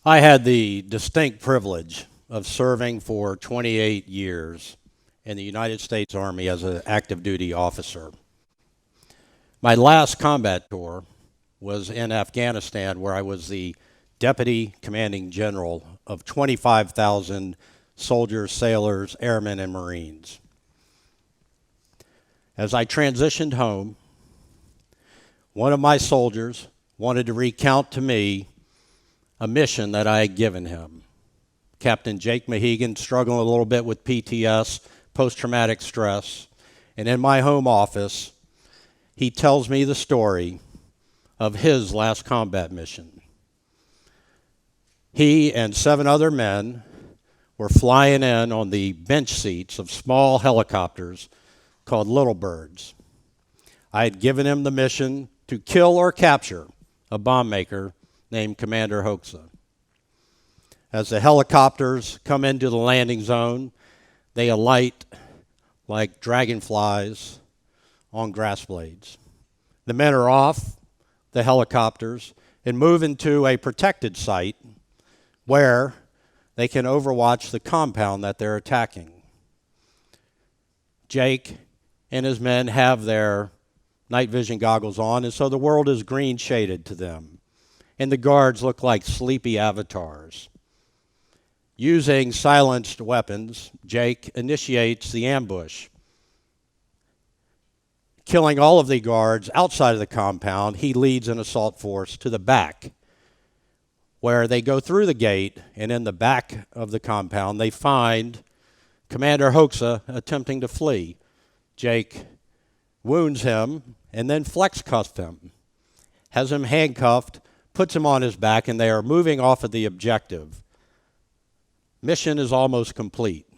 I had the distinct privilege of serving for 28 years in the United States Army as an active duty officer. My last combat tour was in Afghanistan, where I was the Deputy Commanding General of 25,000 soldiers, sailors, airmen, and Marines. As I transitioned home, one of my soldiers wanted to recount to me a mission that I had given him. Captain Jake Mahegan, struggling a little bit with PTS, post-traumatic stress, and in my home office, he tells me the story of his last combat mission. He and 7 other men were flying in on the bench seats of small helicopters called Little Birds. I had given him the mission to kill or capture a bomb maker named Commander Hoxha. As the helicopters come into the landing zone, they alight like dragonflies on grass blades. The men are off the helicopters and move into a protected site where they can overwatch the compound that they're attacking. Jake and his men have their night vision goggles on, and so the world is green shaded to them. And the guards look like sleepy avatars. Using silenced weapons, Jake initiates the ambush. Killing all of the guards outside of the compound, he leads an assault force to the back, where they go through the gate, and in the back of the compound, they find Commander Hoxha attempting to flee. Jake wounds him and then flex cuffs him, has him handcuffed, puts him on his back, and they are moving off of the objective. Mission is almost complete.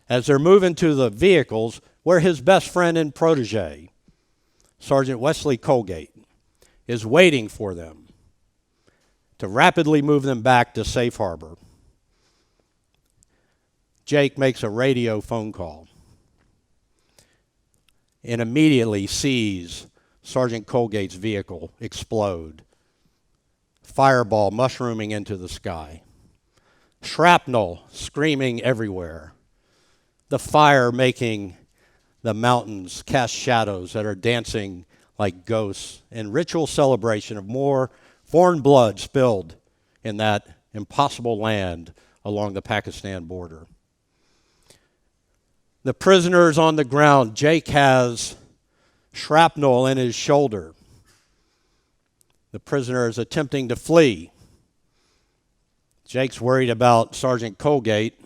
As they're moving to the vehicles, where his best friend and protege, Sergeant Wesley Colgate, is waiting for them to rapidly move them back to safe harbor. Jake makes a radio phone call and immediately sees Sergeant Colgate's vehicle explode. Fireball mushrooming into the sky. Shrapnel screaming everywhere. The fire making the mountains cast shadows that are dancing like ghosts, and ritual celebration of more foreign blood spilled in that impossible land along the Pakistan border. The prisoners on the ground, Jake has shrapnel in his shoulder. The prisoner is attempting to flee. Jake's worried about Sergeant Colgate,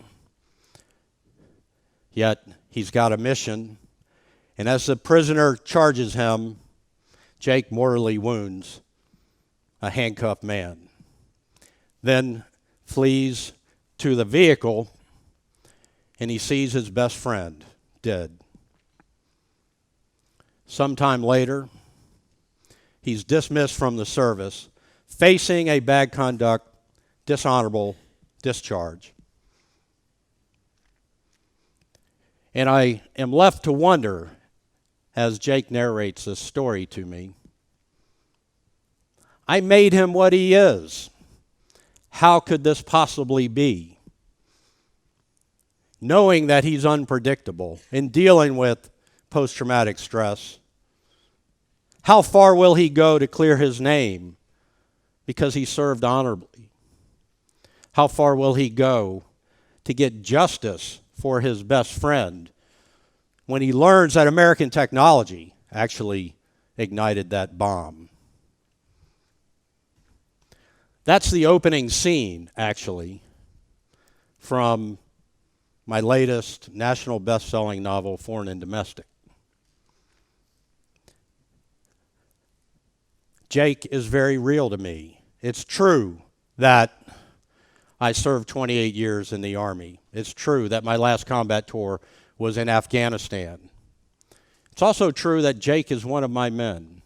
yet he's got a mission. And as the prisoner charges him, Jake mortally wounds a handcuffed man, then flees to the vehicle, and he sees his best friend dead. Sometime later, he's dismissed from the service, facing a bad conduct, dishonorable discharge. And I am left to wonder, as Jake narrates this story to me, I made him what he is. How could this possibly be? Knowing that he's unpredictable in dealing with post-traumatic stress, how far will he go to clear his name because he served honorably? How far will he go to get justice for his best friend when he learns that American technology actually ignited that bomb? That's the opening scene, actually, from my latest national best-selling novel, Foreign and Domestic. Jake is very real to me. It's true that I served 28 years in the Army. It's true that my last combat tour was in Afghanistan. It's also true that Jake is one of my men.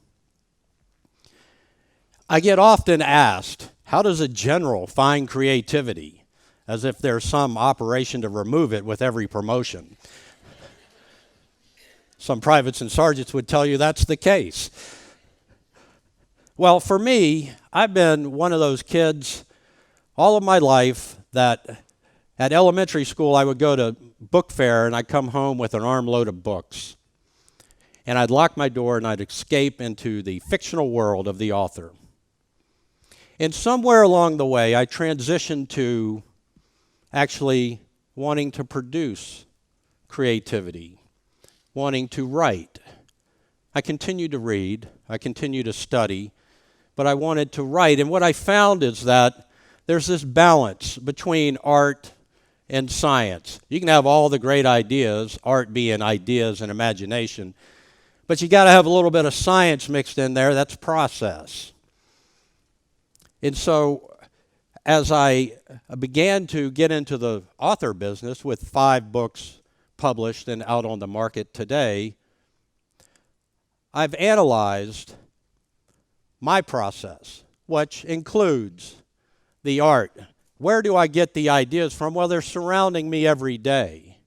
I get often asked, how does a general find creativity? As if there's some operation to remove it with every promotion. Some privates and sergeants would tell you that's the case. Well, for me, I've been one of those kids All of my life, that at elementary school I would go to book fair and I'd come home with an armload of books. And I'd lock my door and I'd escape into the fictional world of the author. And somewhere along the way, I transitioned to actually wanting to produce creativity, wanting to write. I continued to read, I continued to study, but I wanted to write. And what I found is that there's this balance between art and science. You can have all the great ideas, art being ideas and imagination, but you got to have a little bit of science mixed in there. That's process. And so as I began to get into the author business with 5 books published and out on the market today, I've analyzed my process, which includes the art. Where do I get the ideas from? Well, they're surrounding me every day.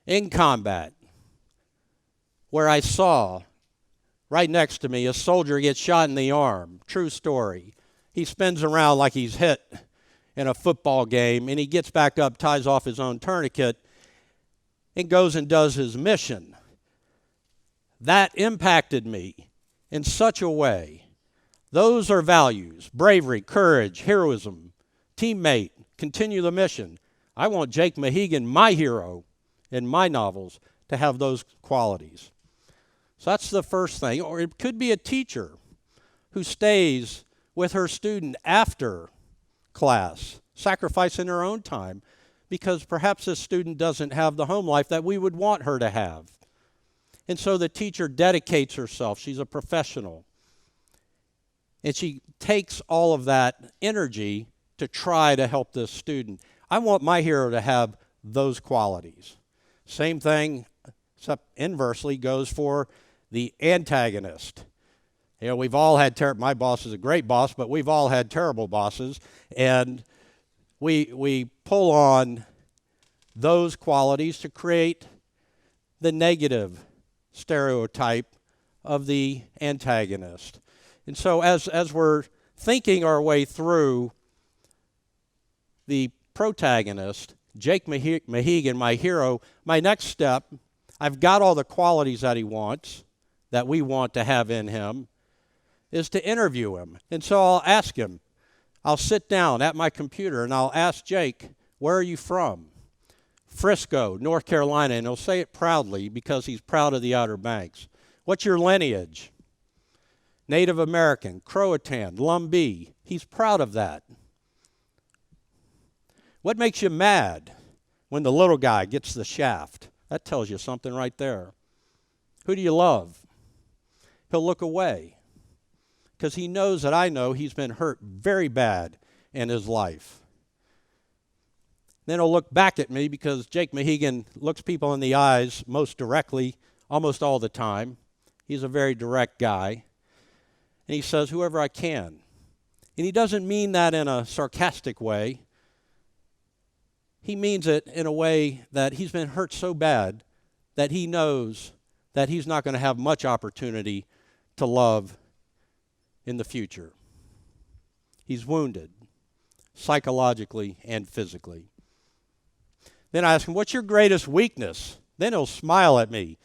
In combat, where I saw right next to me a soldier get shot in the arm. True story. He spins around like he's hit in a football game, and he gets back up, ties off his own tourniquet, and goes and does his mission. That impacted me in such a way. Those are values: bravery, courage, heroism, teammate, continue the mission. I want Jake Mahegan, my hero, in my novels, to have those qualities. So that's the first thing. Or it could be a teacher who stays with her student after class, sacrificing her own time, because perhaps this student doesn't have the home life that we would want her to have. And so the teacher dedicates herself. She's a professional. And she takes all of that energy to try to help this student. I want my hero to have those qualities. Same thing, except inversely, goes for the antagonist. You know, we've all had my boss is a great boss, but we've all had terrible bosses, and we pull on those qualities to create the negative stereotype of the antagonist. And so as we're thinking our way through the protagonist, Jake Mahegan, my hero, my next step, I've got all the qualities that he wants, that we want to have in him, is to interview him. And so I'll ask him, I'll sit down at my computer and I'll ask Jake, where are you from? Frisco, North Carolina, and he'll say it proudly because he's proud of the Outer Banks. What's your lineage? Native American, Croatan, Lumbee. He's proud of that. What makes you mad when the little guy gets the shaft? That tells you something right there. Who do you love? He'll look away because he knows that I know he's been hurt very bad in his life. Then he'll look back at me because Jake Mahegan looks people in the eyes most directly, almost all the time. He's a very direct guy. And he says, whoever I can. And he doesn't mean that in a sarcastic way. He means it in a way that he's been hurt so bad that he knows that he's not going to have much opportunity to love in the future. He's wounded, psychologically and physically. Then I ask him, what's your greatest weakness? Then he'll smile at me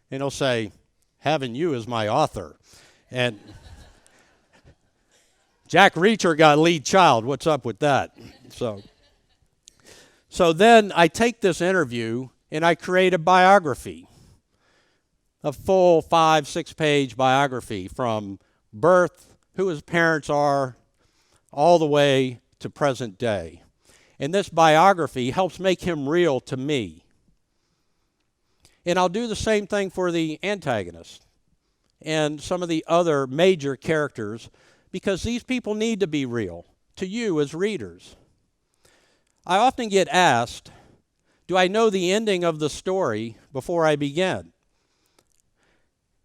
and he'll say, having you as my author. And Jack Reacher got lead child. What's up with that? So then I take this interview and I create a biography, a full 5-6 page biography from birth, who his parents are, all the way to present day. And this biography helps make him real to me. And I'll do the same thing for the antagonist and some of the other major characters, because these people need to be real to you as readers. I often get asked, do I know the ending of the story before I begin?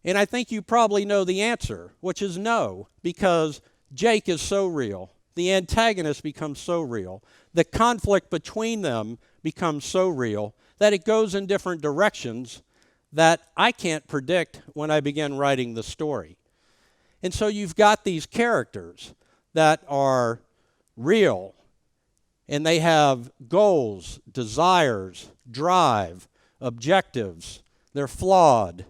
And I think you probably know the answer, which is no, because Jake is so real. The antagonist becomes so real. The conflict between them becomes so real that it goes in different directions that I can't predict when I begin writing the story. And so you've got these characters that are real, and they have goals, desires, drive, objectives. They're flawed.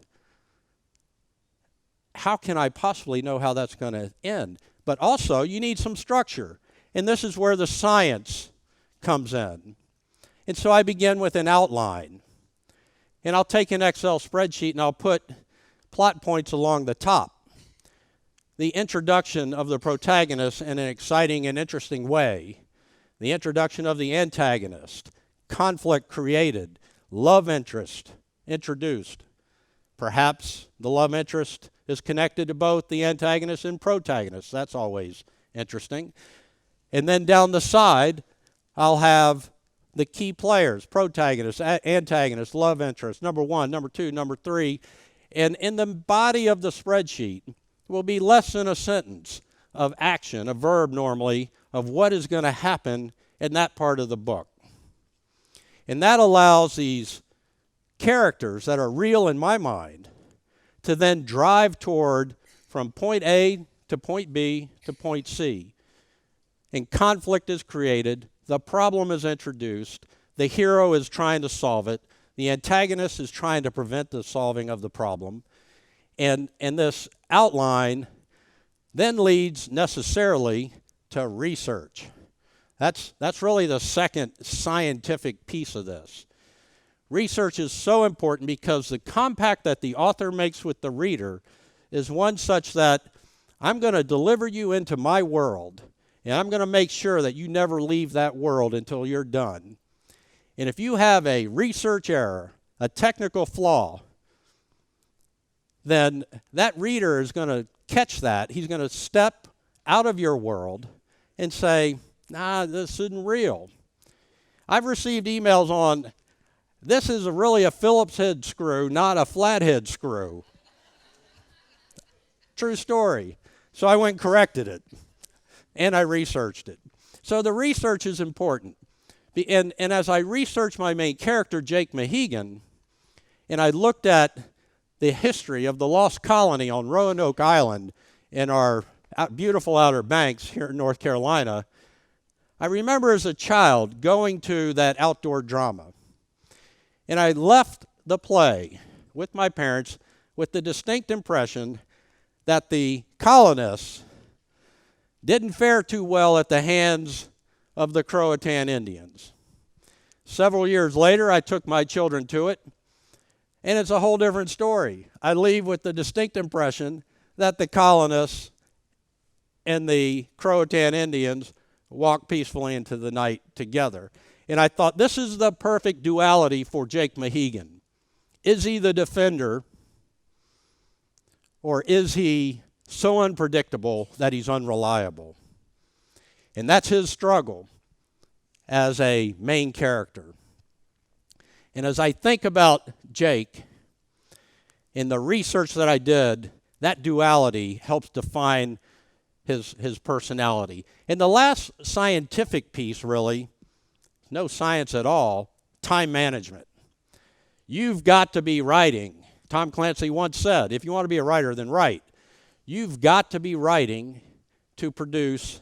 How can I possibly know how that's going to end? But also, you need some structure. And this is where the science comes in. And so I begin with an outline. And I'll take an Excel spreadsheet and I'll put plot points along the top. The introduction of the protagonist in an exciting and interesting way. The introduction of the antagonist. Conflict created. Love interest introduced. Perhaps the love interest is connected to both the antagonist and protagonist. That's always interesting. And then down the side, I'll have the key players, protagonist, antagonist, love interest, number 1, number 2, number 3. And in the body of the spreadsheet will be less than a sentence of action, a verb normally, of what is going to happen in that part of the book. And that allows these characters that are real in my mind to then drive toward from point A to point B to point C. And conflict is created, the problem is introduced, the hero is trying to solve it, the antagonist is trying to prevent the solving of the problem, and this outline then leads necessarily to research. That's really the second scientific piece of this. Research is so important because the compact that the author makes with the reader is one such that I'm going to deliver you into my world, and I'm going to make sure that you never leave that world until you're done. And if you have a research error, a technical flaw, then that reader is going to catch that. He's going to step out of your world and say, nah, this isn't real. I've received emails on, this is really a Phillips head screw, not a flathead screw. True story. So I went and corrected it, and I researched it. So the research is important. And as I researched my main character, Jake Mahegan, and I looked at the history of the lost colony on Roanoke Island in our beautiful Outer Banks here in North Carolina, I remember as a child going to that outdoor drama. And I left the play with my parents with the distinct impression that the colonists didn't fare too well at the hands of the Croatan Indians. Several years later, I took my children to it, and it's a whole different story. I leave with the distinct impression that the colonists and the Croatan Indians walked peacefully into the night together. And I thought, this is the perfect duality for Jake Mahegan. Is he the defender, or is he so unpredictable that he's unreliable? And that's his struggle as a main character. And as I think about Jake, in the research that I did, that duality helps define his personality. And the last scientific piece, really, no science at all, time management. You've got to be writing. Tom Clancy once said, if you want to be a writer, then write. You've got to be writing to produce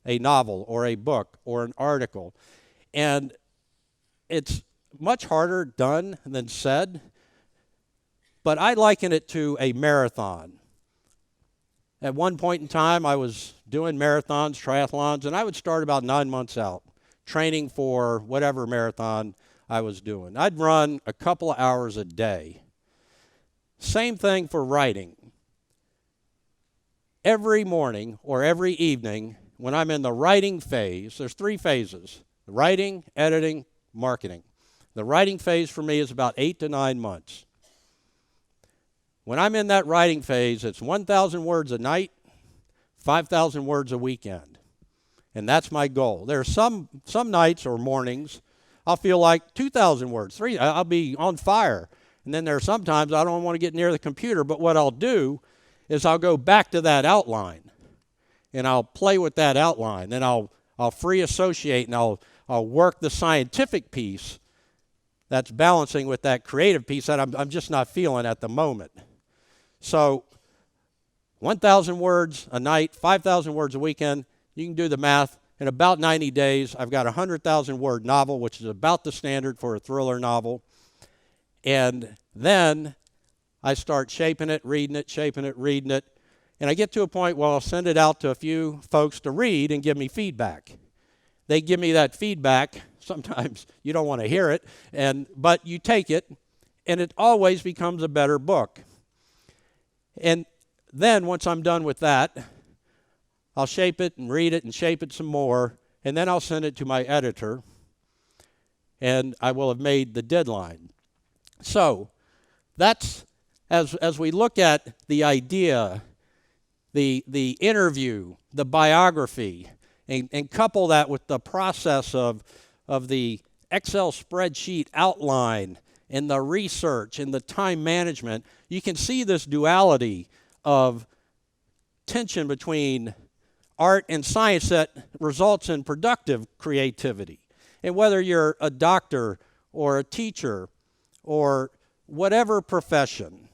a novel or a book or an article. And it's much harder done than said, but I liken it to a marathon. At one point in time, I was doing marathons, triathlons, and I would start about 9 months out, training for whatever marathon I was doing. I'd run a couple of hours a day. Same thing for writing. Every morning or every evening, when I'm in the writing phase, there's 3 phases: writing, editing, marketing. The writing phase for me is about 8 to 9 months. When I'm in that writing phase, it's 1,000 words a night, 5,000 words a weekend. And that's my goal. There are some nights or mornings I'll feel like 2,000 words, I'll be on fire. And then there are some times I don't want to get near the computer, but what I'll do is I'll go back to that outline, and I'll play with that outline. Then I'll free associate, and I'll work the scientific piece that's balancing with that creative piece that I'm just not feeling at the moment. So 1,000 words a night, 5,000 words a weekend, you can do the math. In about 90 days, I've got a 100,000 word novel, which is about the standard for a thriller novel. And then I start shaping it, reading it, shaping it, reading it. And I get to a point where I'll send it out to a few folks to read and give me feedback. They give me that feedback. Sometimes you don't want to hear it, but you take it, and it always becomes a better book. And then once I'm done with that, I'll shape it and read it and shape it some more, and then I'll send it to my editor, and I will have made the deadline. So that's, as we look at the idea, the interview, the biography, and couple that with the process of the Excel spreadsheet outline and the research and the time management, you can see this duality of tension between art and science that results in productive creativity. And whether you're a doctor or a teacher or whatever profession,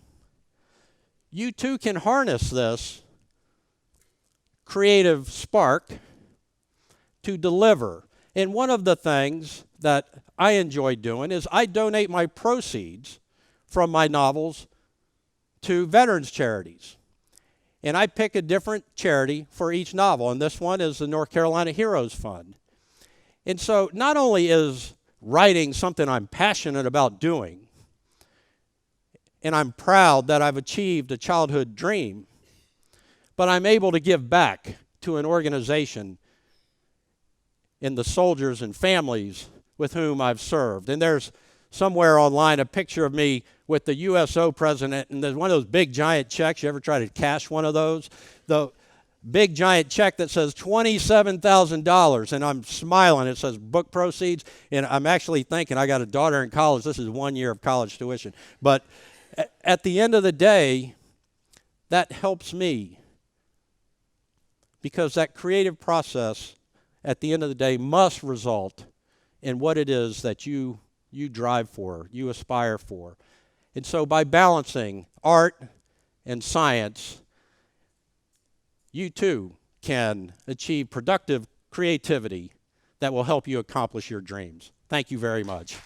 you too can harness this creative spark to deliver. And one of the things that I enjoy doing is I donate my proceeds from my novels to veterans charities. And I pick a different charity for each novel, and this one is the North Carolina Heroes Fund. And so not only is writing something I'm passionate about doing, and I'm proud that I've achieved a childhood dream, but I'm able to give back to an organization in the soldiers and families with whom I've served. And there's somewhere online a picture of me with the USO president, and there's one of those big giant checks. You ever try to cash one of those? The big giant check that says $27,000, and I'm smiling. It says book proceeds, and I'm actually thinking I got a daughter in college. This is 1 year of college tuition. But at the end of the day, that helps me, because that creative process at the end of the day must result in what it is that you drive for, you aspire for. And so by balancing art and science, you too can achieve productive creativity that will help you accomplish your dreams. Thank you very much.